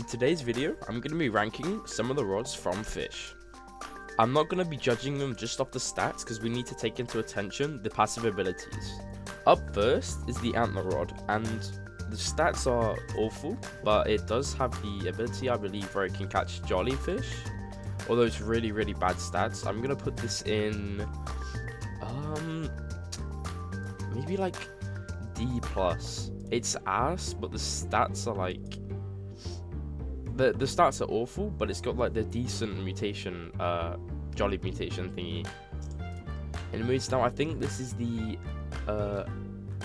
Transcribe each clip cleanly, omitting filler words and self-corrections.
In today's video, I'm going to be ranking some of the rods from Fish. I'm not going to be judging them just off the stats because we need to take into attention the passive abilities. Up first is the Antler Rod, and the stats are awful, but it does have the ability, I believe, where it can catch Jollyfish. Although it's really bad stats. I'm going to put this in, maybe like D+. It's ass, but the stats are like, the stats are awful, but it's got like the decent mutation, Jolly mutation thingy. Anyways, now I think this is the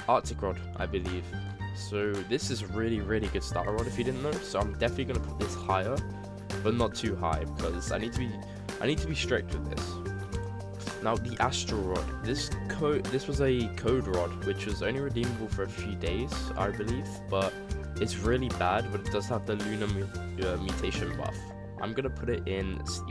Arctic Rod, I believe. So this is really good starter rod if you didn't know. So I'm definitely gonna put this higher, but not too high because I need to be strict with this. Now the Astral Rod, this was a code rod which was only redeemable for a few days, I believe, but it's really bad, but it does have the lunar mutation buff. I'm gonna put it in C+.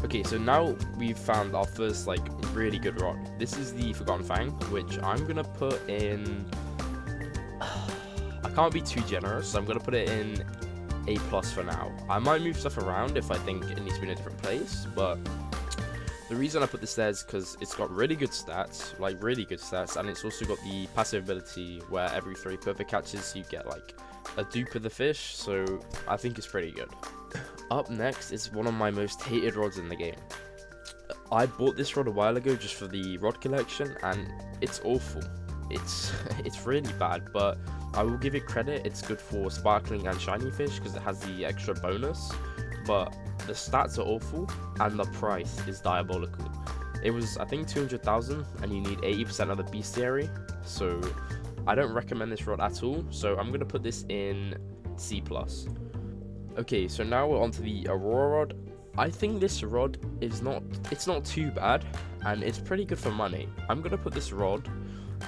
Okay, so now we've found our first like really good rod. This is the Forgotten Fang, which I'm gonna put in. I can't be too generous, so I'm gonna put it in A+ for now. I might move stuff around if I think it needs to be in a different place, but the reason I put this there is because it's got really good stats, and it's also got the passive ability where every 3 perfect catches you get like a dupe of the fish, so I think it's pretty good. Up next is one of my most hated rods in the game. I bought this rod a while ago just for the rod collection, and it's awful. It's really bad, but I will give it credit. It's good for sparkling and shiny fish because it has the extra bonus, but the stats are awful and the price is diabolical. It was, I think, 200,000 and you need 80% of the bestiary, so I don't recommend this rod at all. So I'm gonna put this in C+. Okay, so now we're on to the Aurora Rod. I think this rod is not too bad and it's pretty good for money. I'm gonna put this rod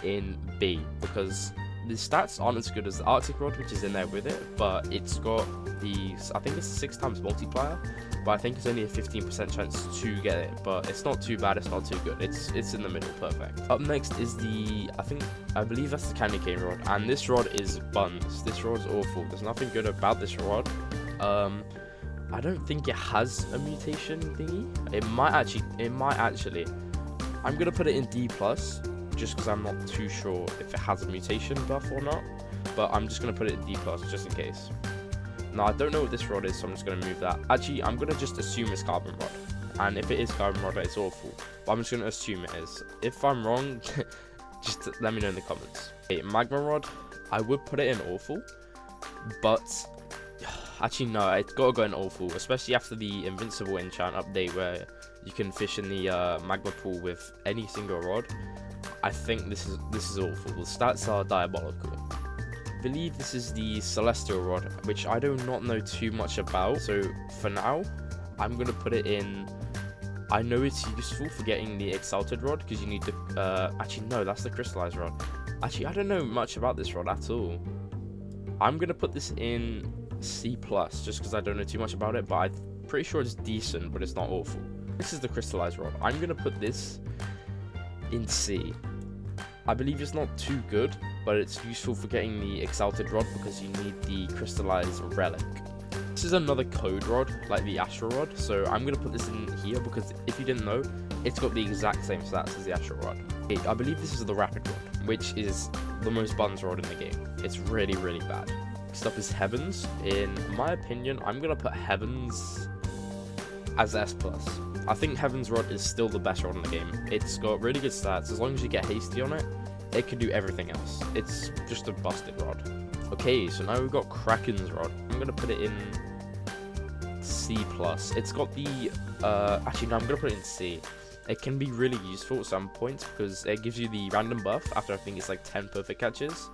in B because the stats aren't as good as the Arctic Rod, which is in there with it, but it's got the, I think it's a 6 times multiplier, but I think it's only a 15% chance to get it, but it's not too bad, it's not too good, it's in the middle, perfect. Up next is the, I believe that's the Candy Cane Rod, and this rod is buns. This rod's awful, there's nothing good about this rod. I don't think it has a mutation thingy. It might actually. I'm gonna put it in D+, just because I'm not too sure if it has a mutation buff or not, but I'm just going to put it in D+, just in case. Now, I don't know what this rod is, so I'm just going to move that. Actually, I'm going to just assume it's Carbon Rod, and if it is Carbon Rod, it's awful, but I'm just going to assume it is. If I'm wrong, just let me know in the comments. Okay, Magma Rod, I would put it in awful, but actually no, it's got to go in awful, especially after the Invincible enchant update where you can fish in the magma pool with any single rod. I think this is awful. The stats are diabolical. I believe this is the Celestial Rod, which I do not know too much about. So for now, I'm gonna put it in. I know it's useful for getting the Exalted Rod because you need the. Actually, no, that's the Crystallized Rod. Actually, I don't know much about this rod at all. I'm gonna put this in C+, just because I don't know too much about it, but I'm pretty sure it's decent, but it's not awful. This is the Crystallized Rod. I'm gonna put this in C. I believe it's not too good, but it's useful for getting the Exalted Rod because you need the Crystallized Relic. This is another code rod, like the Astral Rod, so I'm going to put this in here because if you didn't know, it's got the exact same stats as the Astral Rod. Okay, I believe this is the Rapid Rod, which is the most buns rod in the game. It's really bad. Next up is Heavens. In my opinion, I'm going to put Heavens as S+. I think Heaven's Rod is still the best rod in the game. It's got really good stats. As long as you get hasty on it, it can do everything else. It's just a busted rod. Okay, so now we've got Kraken's Rod. I'm gonna put it in C+. It's got the actually no, I'm gonna put it in C. It can be really useful at some points because it gives you the random buff after I think it's like 10 perfect catches,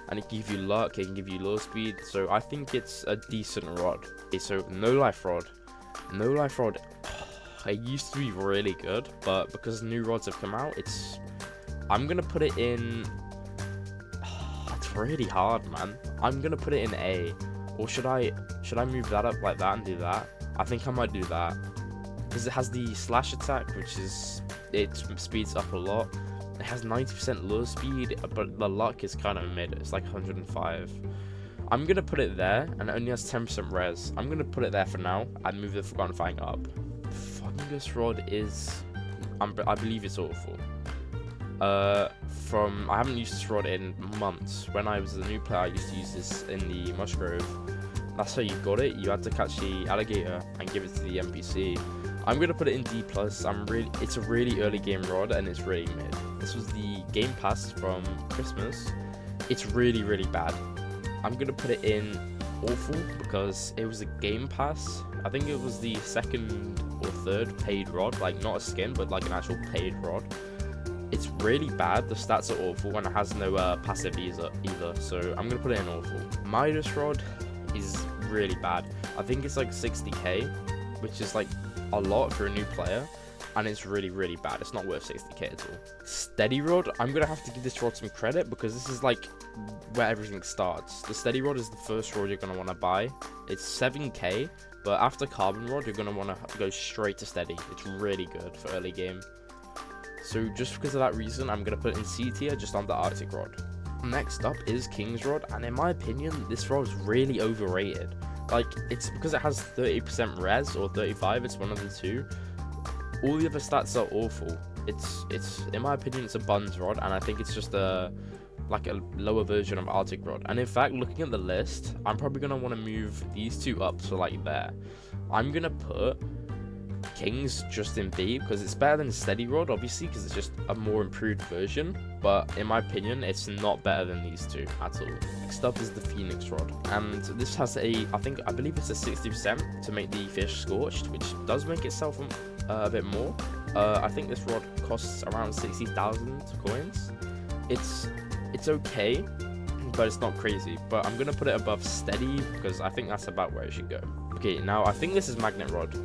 and it can give you luck, it can give you low speed, so I think it's a decent rod. Okay, so No Life Rod. No Life Rod, it used to be really good, but because new rods have come out, I'm gonna put it in. It's really hard, man. I'm gonna put it in A, or should I move that up like that and do that? I think I might do that because it has the slash attack, which is, it speeds up a lot. It has 90% low speed, but the luck is kind of mid. It's like 105. I'm gonna put it there, and it only has 10% res. I'm gonna put it there for now and move the Forgotten Fang up. Fungus Rod is, I believe it's awful. I haven't used this rod in months. When I was a new player, I used to use this in the Musgrove. That's how you got it. You had to catch the alligator and give it to the NPC. I'm gonna put it in D+. It's a really early game rod, and it's really mid. This was the Game Pass from Christmas. It's really, really bad. I'm gonna put it in awful because it was a Game Pass. I think it was the second or third paid rod, like not a skin, but like an actual paid rod. It's really bad. The stats are awful, and it has no passive either. So I'm gonna put it in awful. Midas rod is really bad. I think it's like 60k, which is like a lot for a new player, and it's really, really bad. It's not worth 60k at all. Steady rod, I'm gonna have to give this rod some credit because this is like where everything starts. The steady rod is the first rod you're gonna want to buy. It's 7k, but after carbon rod, you're gonna want to go straight to steady. It's really good for early game. So just because of that reason, I'm gonna put it in C tier, just on the Arctic rod. Next up is King's Rod, and in my opinion, this rod is really overrated. Like, it's because it has 30% res or 35, it's one of the two. All the other stats are awful. It's in my opinion, it's a buns rod, and I think it's just like a lower version of Arctic rod. And in fact, looking at the list, I'm probably gonna want to move these two up to like there. I'm gonna put Kings just in B because it's better than Steady Rod, obviously, because it's just a more improved version, but in my opinion it's not better than these two at all. Next up is the Phoenix Rod, and this has I believe it's a 60% to make the fish scorched, which does make itself a bit more. I think this rod costs around 60,000 coins. It's okay, but it's not crazy. But I'm gonna put it above Steady because I think that's about where it should go. Okay, now I think this is Magnet Rod.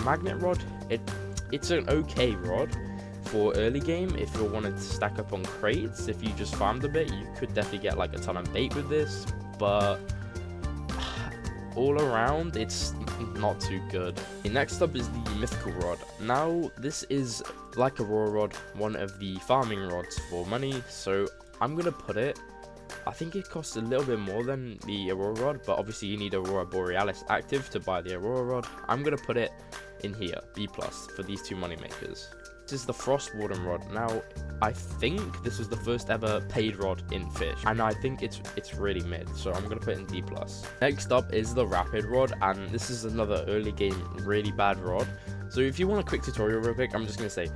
Magnet Rod, it's an okay rod for early game. If you wanted to stack up on crates, if you just farmed a bit, you could definitely get like a ton of bait with this. But all around, it's not too good. Okay, next up is the Mythical Rod. Now, this is like Aurora Rod, one of the farming rods for money. So I'm gonna put it. I think it costs a little bit more than the Aurora Rod, but obviously you need Aurora Borealis active to buy the Aurora Rod. I'm going to put it in here, B+, for these two money makers. This is the Frost Warden Rod. Now, I think this was the first ever paid rod in Fish, and I think it's really mid, so I'm going to put it in D+. Next up is the Rapid Rod, and this is another early game really bad rod. So if you want a quick tutorial real quick, I'm just going to say,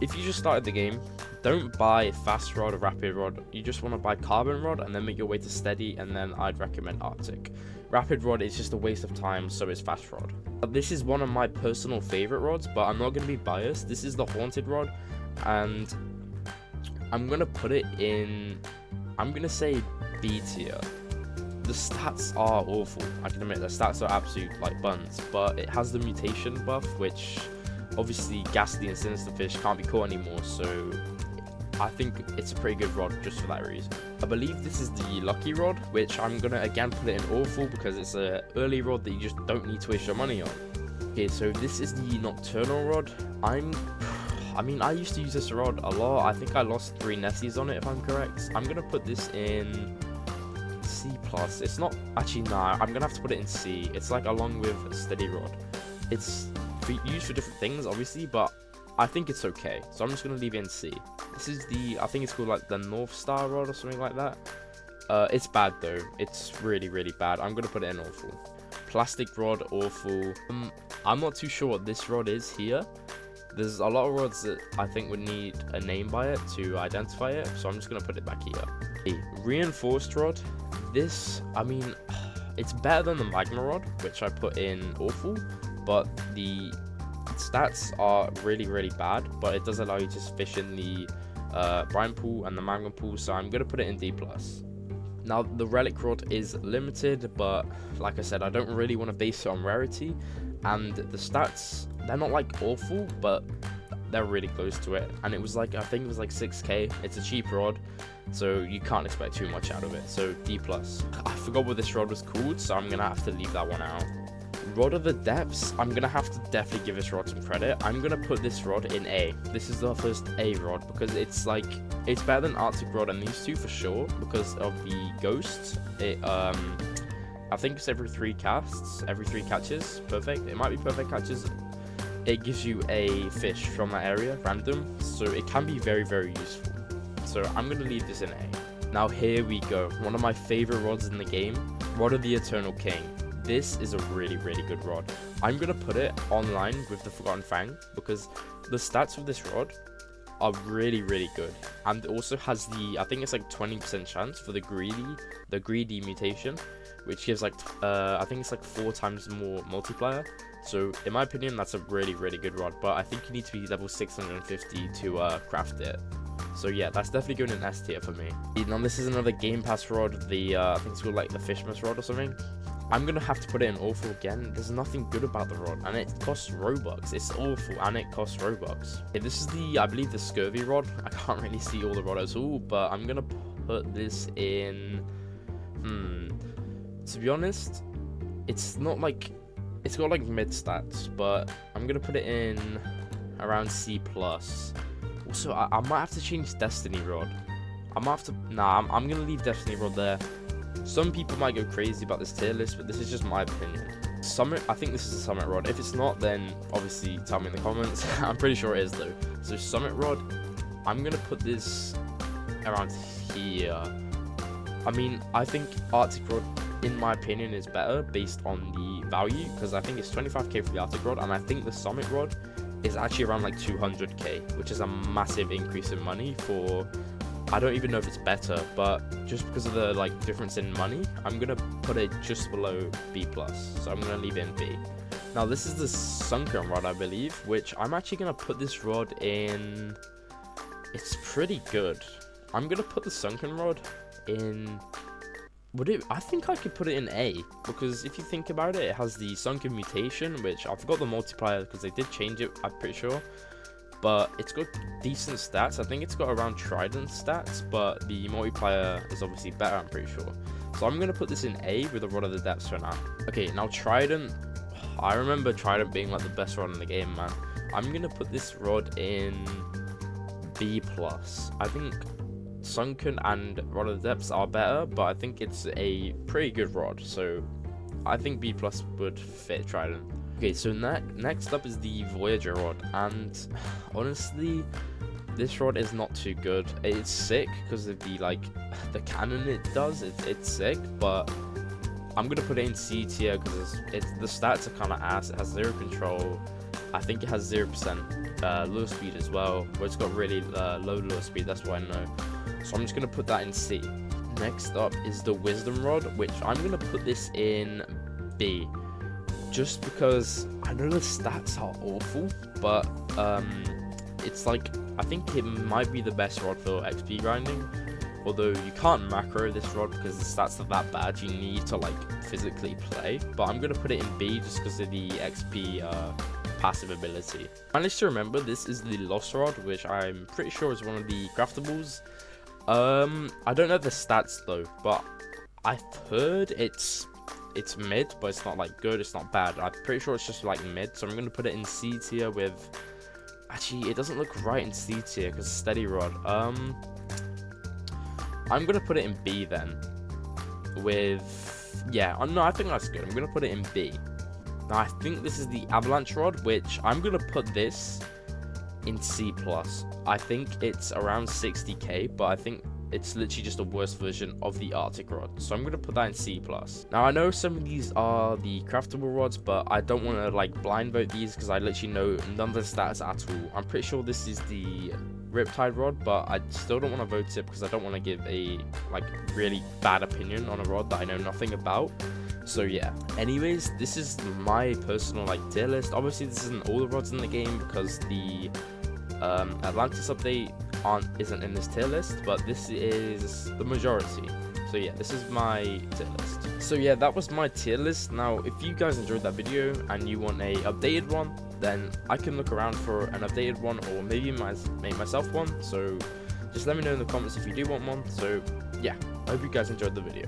if you just started the game, don't buy Fast Rod or Rapid Rod. You just want to buy Carbon Rod and then make your way to Steady, and then I'd recommend Arctic. Rapid Rod is just a waste of time, so is Fast Rod. This is one of my personal favorite rods, but I'm not going to be biased. This is the Haunted Rod, and I'm going to put it in, I'm going to say B tier. The stats are awful. I can admit the stats are absolute like buns, but it has the mutation buff, which obviously Ghastly and Sinister Fish can't be caught anymore, so I think it's a pretty good rod just for that reason. I believe this is the Lucky Rod, which I'm gonna again put it in awful because it's a early rod that you just don't need to waste your money on. Okay, so this is the Nocturnal Rod. I used to use this rod a lot. I think I lost 3 Nessies on it if I'm correct. I'm gonna put this in C+. It's not actually, nah, I'm gonna have to put it in C. It's like along with Steady Rod. It's used for different things obviously, but I think it's okay, so I'm just gonna leave it in C. This is I think it's called like the North Star Rod or something like that. It's bad though. It's really, really bad. I'm gonna put it in awful. Plastic Rod, awful. I'm not too sure what this rod is here. There's a lot of rods that I think would need a name by it to identify it, so I'm just gonna put it back here. Okay, Reinforced Rod. This, it's better than the Magma Rod, which I put in awful, but the stats are really, really bad, but it does allow you to fish in the brine pool and the magma pool, so I'm gonna put it in D+. Now the Relic Rod is limited, but like I said, I don't really want to base it on rarity, and the stats, they're not like awful, but they're really close to it, and it was like, I think it was like 6k. It's a cheap rod, so you can't expect too much out of it, so D+. I forgot what this rod was called, so I'm gonna have to leave that one out. Rod of the Depths, I'm gonna have to definitely give this rod some credit. I'm gonna put this rod in A. This is the first A rod because it's like, it's better than Arctic Rod and these two for sure because of the ghosts. I think it's every 3 casts, every 3 catches, perfect. It might be perfect catches. It gives you a fish from that area, random, so it can be very, very useful. So I'm gonna leave this in A. Now here we go, one of my favorite rods in the game, Rod of the Eternal King. This is a really, really good rod. I'm gonna put it online with the Forgotten Fang because the stats of this rod are really, really good, and it also has the, I think it's like 20% chance for the greedy mutation, which gives like I think it's like 4 times more multiplier. So in my opinion, that's a really, really good rod, but I think you need to be level 650 to craft it. So yeah, that's definitely going in S tier for me. Now this is another Game Pass rod, the I think it's called like the Fishmas rod or something. I'm gonna have to put it in awful again. There's nothing good about the rod, and it costs Robux. It's awful, and it costs Robux. Okay, this is the, I believe, the Scurvy rod. I can't really see all the rod at all, but I'm gonna put this in. To be honest, it's not like, it's got like mid stats, but I'm gonna put it in around C+. Also, I might have to change Destiny rod. I might have to. Nah, I'm gonna leave Destiny rod there. Some people might go crazy about this tier list, but this is just my opinion. Summit, I think this is a Summit rod. If it's not, then obviously tell me in the comments. I'm pretty sure it is though. So Summit rod, I'm gonna put this around here. I mean, I think Arctic rod, in my opinion, is better based on the value, because I think it's 25k for the Arctic rod, and I think the Summit rod is actually around like 200k, which is a massive increase in money for, I don't even know if it's better, but just because of the like difference in money, I'm gonna put it just below B+, so I'm gonna leave it in B. Now this is the Sunken rod, I believe, which I'm actually gonna put this rod in. It's pretty good. I'm gonna put the Sunken rod in. I think I could put it in A, because if you think about it, it has the Sunken mutation, which I forgot the multiplier because they did change it, I'm pretty sure. But it's got decent stats. I think it's got around Trident stats, but the multiplier is obviously better, I'm pretty sure. So I'm going to put this in A with a Rod of the Depths for now. Okay, now Trident. I remember Trident being like the best rod in the game, man. I'm going to put this rod in B+. I think Sunken and Rod of the Depths are better, but I think it's a pretty good rod. So I think B+ would fit Trident. Okay, so next up is the Voyager rod, and honestly, this rod is not too good. It's sick because of the cannon it does. It's sick, but I'm gonna put it in C tier because the stats are kind of ass. It has 0 control. I think it has 0% lure speed as well, but it's got really low lure speed. That's what I know. So I'm just gonna put that in C. Next up is the Wisdom rod, which I'm gonna put this in B. Just because I know the stats are awful, but it's like, I think it might be the best rod for XP grinding. Although you can't macro this rod because the stats are that bad, you need to like physically play. But I'm gonna put it in B just because of the XP passive ability. I managed to remember this is the Lost rod, which I'm pretty sure is one of the craftables. I don't know the stats though, but I've heard it's mid, but it's not like good, it's not bad. I'm pretty sure it's just like mid, so I'm gonna put it in C tier with, actually it doesn't look right in C tier because steady rod. I'm gonna put it in B then with, yeah, no, I think that's good. I'm gonna put it in B. Now I think this is the Avalanche rod, which I'm gonna put this in C+. I think it's around 60k, but I think it's literally just a worse version of the Arctic rod, so I'm gonna put that in C+. Now I know some of these are the craftable rods, but I don't want to like blind vote these because I literally know none of the stats at all. I'm pretty sure this is the Riptide rod, but I still don't want to vote it because I don't want to give a like really bad opinion on a rod that I know nothing about. So yeah, anyways, this is my personal like tier list. Obviously this isn't all the rods in the game because the Atlantis update isn't in this tier list, but this is the majority. So yeah, this is my tier list. So yeah, that was my tier list. Now if you guys enjoyed that video and you want a updated one, then I can look around for an updated one, or maybe make myself one. So just let me know in the comments if you do want one. So yeah, I hope you guys enjoyed the video.